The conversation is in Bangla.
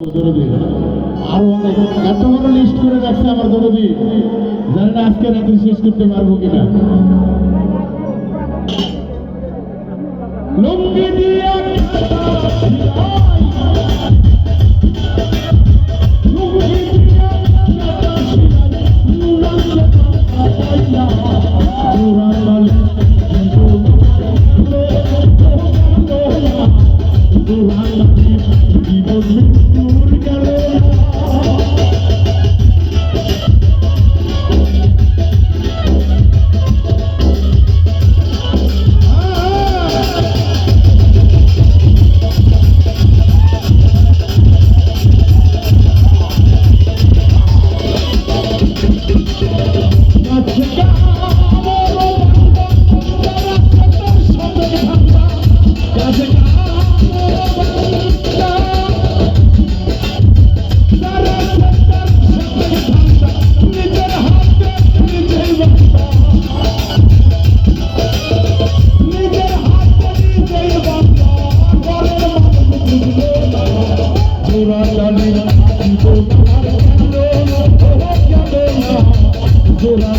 আরো অনেক এত বড় লিস্ট করে রাখছে আমার দরদি, জানি না আজকে রাতে শেষ করতে পারবো কিনা। লুঙ্গি দিয়া Jura